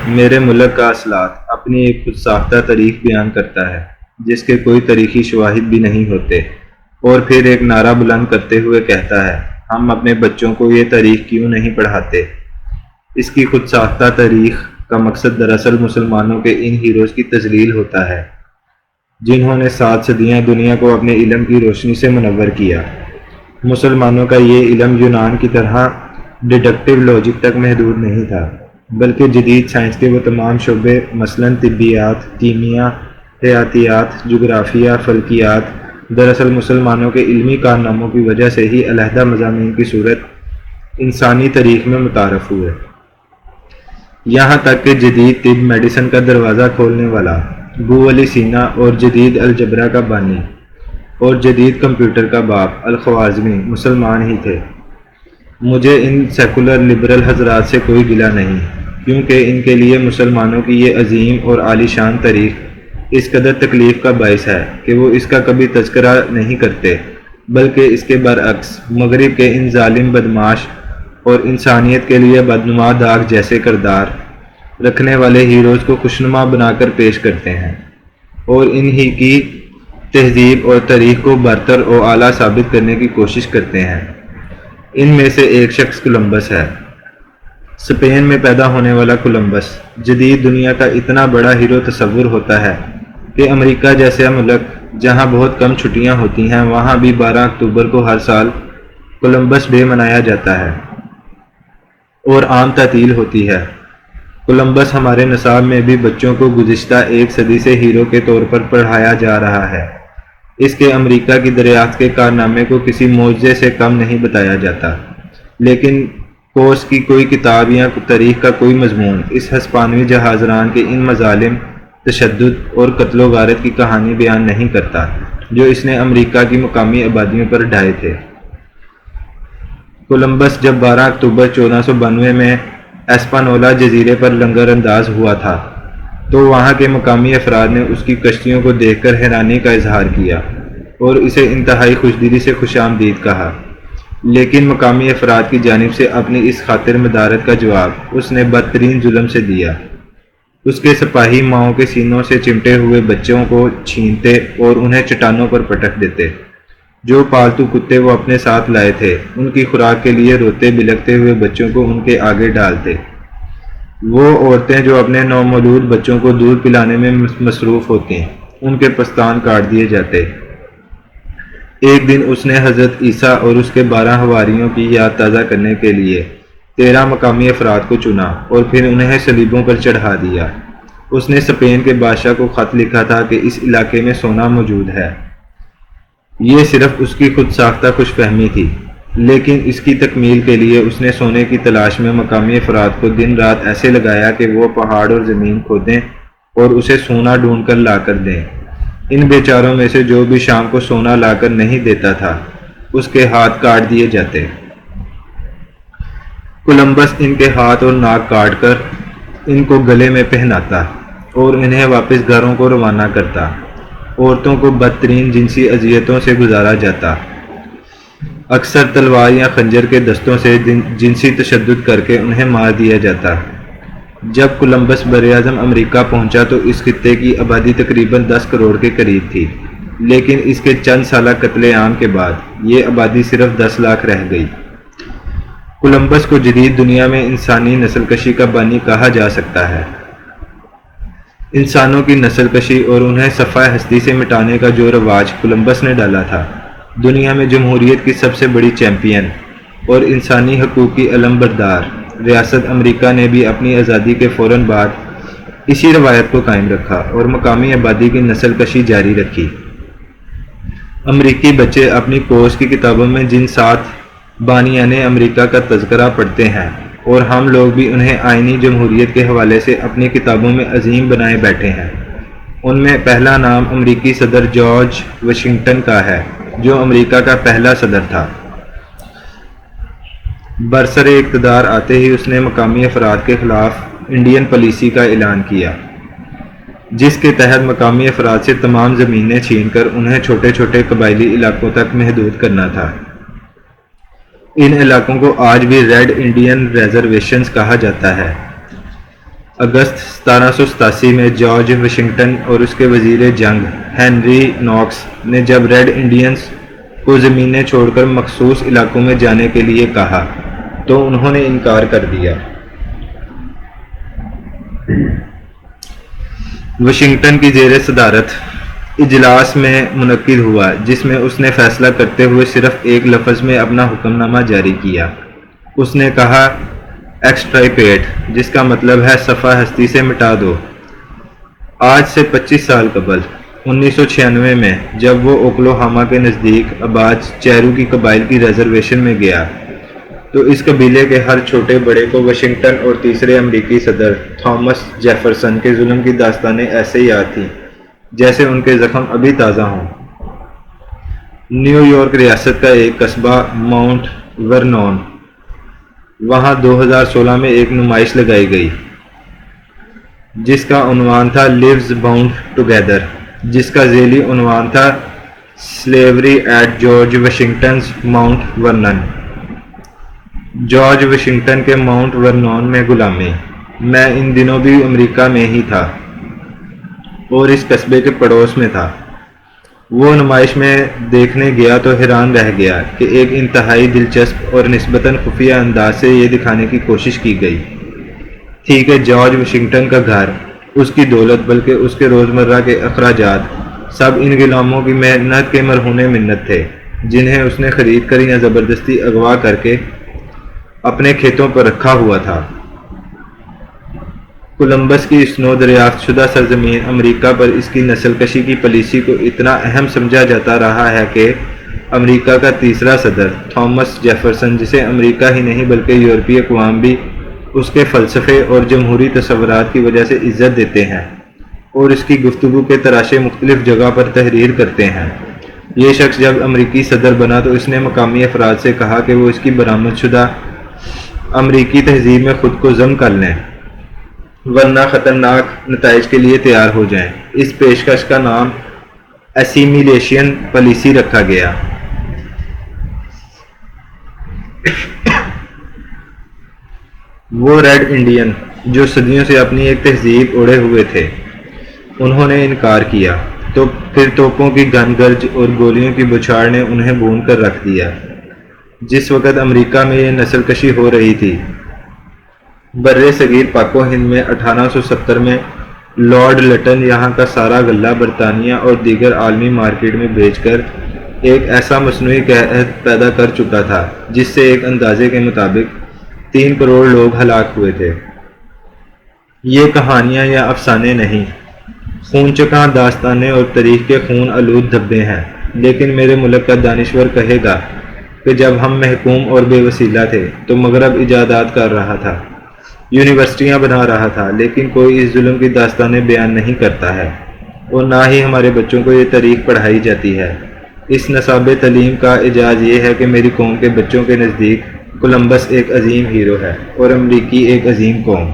میرے ملک کا اصلاحات اپنی ایک خود ساختہ تاریخ بیان کرتا ہے جس کے کوئی تاریخی شواہد بھی نہیں ہوتے، اور پھر ایک نعرہ بلند کرتے ہوئے کہتا ہے ہم اپنے بچوں کو یہ تاریخ کیوں نہیں پڑھاتے۔ اس کی خود ساختہ تاریخ کا مقصد دراصل مسلمانوں کے ان ہیروز کی تذلیل ہوتا ہے جنہوں نے 7 صدیاں دنیا کو اپنے علم کی روشنی سے منور کیا۔ مسلمانوں کا یہ علم یونان کی طرح ڈیڈکٹیو لاجک تک محدود نہیں تھا، بلکہ جدید سائنس کے وہ تمام شعبے مثلاً طبیات، کیمیا، حیاتیات، جغرافیہ، فلکیات دراصل مسلمانوں کے علمی کارناموں کی وجہ سے ہی علیحدہ مضامین کی صورت انسانی تاریخ میں متعارف ہوئے۔ یہاں تک کہ جدید طب میڈیسن کا دروازہ کھولنے والا ابو علی سینا اور جدید الجبرا کا بانی اور جدید کمپیوٹر کا باپ الخوارزمی مسلمان ہی تھے۔ مجھے ان سیکولر لبرل حضرات سے کوئی گلہ نہیں، کیونکہ ان کے لیے مسلمانوں کی یہ عظیم اور عالی شان تاریخ اس قدر تکلیف کا باعث ہے کہ وہ اس کا کبھی تذکرہ نہیں کرتے، بلکہ اس کے برعکس مغرب کے ان ظالم بدمعاش اور انسانیت کے لیے بدنما داغ جیسے کردار رکھنے والے ہیروز کو خوشنما بنا کر پیش کرتے ہیں، اور انہی کی تہذیب اور تاریخ کو برتر و اعلیٰ ثابت کرنے کی کوشش کرتے ہیں۔ ان میں سے ایک شخص کولمبس ہے۔ اسپین میں پیدا ہونے والا کولمبس جدید دنیا کا اتنا بڑا ہیرو تصور ہوتا ہے کہ امریکہ جیسا ملک جہاں بہت کم چھٹیاں ہوتی ہیں وہاں بھی 12 اکتوبر کو ہر سال کولمبس ڈے منایا جاتا ہے اور عام تعطیل ہوتی ہے۔ کولمبس ہمارے نصاب میں بھی بچوں کو گزشتہ 1 صدی سے ہیرو کے طور پر پڑھایا جا رہا ہے۔ اس کے امریکہ کی دریافت کے کارنامے کو کسی معجزے سے کم نہیں بتایا جاتا، لیکن کوس کی کوئی کتاب یا تاریخ کا کوئی مضمون اس ہسپانوی جہازران کے ان مظالم، تشدد اور قتل و غارت کی کہانی بیان نہیں کرتا جو اس نے امریکہ کی مقامی آبادیوں پر ڈھائے تھے۔ کولمبس جب 12 اکتوبر 1492 میں ایسپانولا جزیرے پر لنگر انداز ہوا تھا تو وہاں کے مقامی افراد نے اس کی کشتیوں کو دیکھ کر حیرانی کا اظہار کیا اور اسے انتہائی خوشدلی سے خوش آمدید کہا، لیکن مقامی افراد کی جانب سے اپنی اس خاطر مدارت کا جواب اس نے بدترین ظلم سے دیا۔ اس کے سپاہی ماؤں کے سینوں سے چمٹے ہوئے بچوں کو چھینتے اور انہیں چٹانوں پر پٹک دیتے۔ جو پالتو کتے وہ اپنے ساتھ لائے تھے ان کی خوراک کے لیے روتے بلکتے ہوئے بچوں کو ان کے آگے ڈالتے۔ وہ عورتیں جو اپنے نومولود بچوں کو دودھ پلانے میں مصروف ہوتی ان کے پستان کاٹ دیے جاتے۔ ایک دن اس نے حضرت عیسیٰ اور اس کے 12 حواریوں کی یاد تازہ کرنے کے لیے 13 مقامی افراد کو چنا اور پھر انہیں صلیبوں پر چڑھا دیا۔ اس نے اسپین کے بادشاہ کو خط لکھا تھا کہ اس علاقے میں سونا موجود ہے۔ یہ صرف اس کی خود ساختہ خوش فہمی تھی، لیکن اس کی تکمیل کے لیے اس نے سونے کی تلاش میں مقامی افراد کو دن رات ایسے لگایا کہ وہ پہاڑ اور زمین کھودیں اور اسے سونا ڈھونڈ کر لا کر دیں۔ ان بیچاروں میں سے جو بھی شام کو سونا لا کر نہیں دیتا تھا اس کے ہاتھ کاٹ دیے جاتے۔ کولمبس ان کے ہاتھ اور ناک کاٹ کر ان کو گلے میں پہناتا اور انہیں واپس گھروں کو روانہ کرتا۔ عورتوں کو بدترین جنسی اذیتوں سے گزارا جاتا، اکثر تلوار یا خنجر کے دستوں سے جنسی تشدد کر کے انہیں مار دیا جاتا۔ جب کولمبس براعظم امریکہ پہنچا تو اس خطے کی آبادی تقریباً 10 کروڑ کے قریب تھی، لیکن اس کے چند سالہ قتل عام کے بعد یہ آبادی صرف 10 لاکھ رہ گئی۔ کولمبس کو جدید دنیا میں انسانی نسل کشی کا بانی کہا جا سکتا ہے۔ انسانوں کی نسل کشی اور انہیں صفحہ ہستی سے مٹانے کا جو رواج کولمبس نے ڈالا تھا، دنیا میں جمہوریت کی سب سے بڑی چیمپئن اور انسانی حقوق کی علم بردار ریاست امریکہ نے بھی اپنی آزادی کے فوراً بعد اسی روایت کو قائم رکھا اور مقامی آبادی کی نسل کشی جاری رکھی۔ امریکی بچے اپنی کورس کی کتابوں میں جن 7 بانیان امریکہ کا تذکرہ پڑھتے ہیں اور ہم لوگ بھی انہیں آئینی جمہوریت کے حوالے سے اپنی کتابوں میں عظیم بنائے بیٹھے ہیں۔ ان میں پہلا نام امریکی صدر جارج واشنگٹن کا ہے جو امریکہ کا پہلا صدر تھا۔ برسر اقتدار آتے ہی اس نے مقامی افراد کے خلاف انڈین پالیسی کا اعلان کیا، جس کے تحت مقامی افراد سے تمام زمینیں چھین کر انہیں چھوٹے چھوٹے قبائلی علاقوں تک محدود کرنا تھا۔ ان علاقوں کو آج بھی ریڈ انڈین ریزرویشنز کہا جاتا ہے۔ اگست 1787 میں جارج واشنگٹن اور اس کے وزیر جنگ ہنری نوکس نے جب ریڈ انڈینز کو زمینیں چھوڑ کر مخصوص علاقوں میں جانے کے لیے کہا تو انہوں نے انکار کر دیا۔ واشنگٹن کی زیر صدارت اجلاس میں منعقد ہوا جس میں اس نے فیصلہ کرتے ہوئے صرف ایک لفظ میں اپنا حکم نامہ جاری کیا۔ اس نے کہا ایکسٹرائپیٹ، جس کا مطلب ہے صفحہ ہستی سے مٹا دو۔ آج سے 25 سال قبل 1996 میں جب وہ اوکلاہوما کے نزدیک آباد چیرو کی قبائل کی ریزرویشن میں گیا تو اس قبیلے کے ہر چھوٹے بڑے کو واشنگٹن اور تیسرے امریکی صدر تھامس جیفرسن کے ظلم کی داستانیں ایسے یاد تھیں جیسے ان کے زخم ابھی تازہ ہوں۔ نیو یارک ریاست کا ایک قصبہ ماؤنٹ ورنون، وہاں 2016 میں ایک نمائش لگائی گئی جس کا عنوان تھا لیوز باؤنڈ ٹوگیدر، جس کا ذیلی عنوان تھا slavery at George Washington's Mount Vernon. George Washington کے ماؤنٹ ورنون میں غلامی۔ میں ان دنوں بھی امریکہ میں ہی تھا اور اس قصبے کے پڑوس میں تھا۔ وہ نمائش میں دیکھنے گیا تو حیران رہ گیا کہ ایک انتہائی دلچسپ اور نسبتاً خفیہ انداز سے یہ دکھانے کی کوشش کی گئی تھی کہ جارج واشنگٹن کا گھر، اس کی دولت بلکہ اس کے روزمرہ کے اخراجات سب ان غلاموں کی محنت کے مرہون منت تھے جنہیں اس نے خرید کر یا زبردستی اغوا کر کے اپنے کھیتوں پر رکھا ہوا تھا۔ کولمبس کی اس نو دریافت شدہ سرزمین امریکہ پر اس کی نسل کشی کی پالیسی کو اتنا اہم سمجھا جاتا رہا ہے کہ امریکہ کا تیسرا صدر تھامس جیفرسن، جسے امریکہ ہی نہیں بلکہ یورپی اقوام بھی اس کے فلسفے اور جمہوری تصورات کی وجہ سے عزت دیتے ہیں اور اس کی گفتگو کے تراشے مختلف جگہ پر تحریر کرتے ہیں۔ یہ شخص جب امریکی صدر بنا تو اس نے مقامی افراد سے کہا کہ وہ اس کی برآمد شدہ امریکی تہذیب میں خود کو ضم کر لیں ورنہ خطرناک نتائج کے لیے تیار ہو جائیں۔ اس پیشکش کا نام ایسیمیلیشن پالیسی رکھا گیا۔ وہ ریڈ انڈین جو صدیوں سے اپنی ایک تہذیب اوڑھے ہوئے تھے، انہوں نے انکار کیا تو پھر توپوں کی گن گرج اور گولیوں کی بچھاڑ نے انہیں بھون کر رکھ دیا۔ جس وقت امریکہ میں یہ نسل کشی ہو رہی تھی، بر صغیر پاک و ہند میں 1870 میں لارڈ لٹن یہاں کا سارا غلہ برطانیہ اور دیگر عالمی مارکیٹ میں بیچ کر ایک ایسا مصنوعی قحط پیدا کر چکا تھا جس سے ایک اندازے کے مطابق 3 کروڑ لوگ ہلاک ہوئے تھے۔ یہ کہانیاں یا افسانے نہیں، خون چکاں داستانیں اور تاریخ کے خون آلود دھبے ہیں، لیکن میرے ملک کا دانشور کہے گا کہ جب ہم محکوم اور بے وسیلہ تھے تو مغرب ایجادات کر رہا تھا، یونیورسٹیاں بنا رہا تھا، لیکن کوئی اس ظلم کی داستانیں بیان نہیں کرتا ہے اور نہ ہی ہمارے بچوں کو یہ تاریخ پڑھائی جاتی ہے۔ اس نصاب تعلیم کا اعجاز یہ ہے کہ میری قوم کے بچوں کے نزدیک کولمبس ایک عظیم ہیرو ہے اور امریکی ایک عظیم قوم۔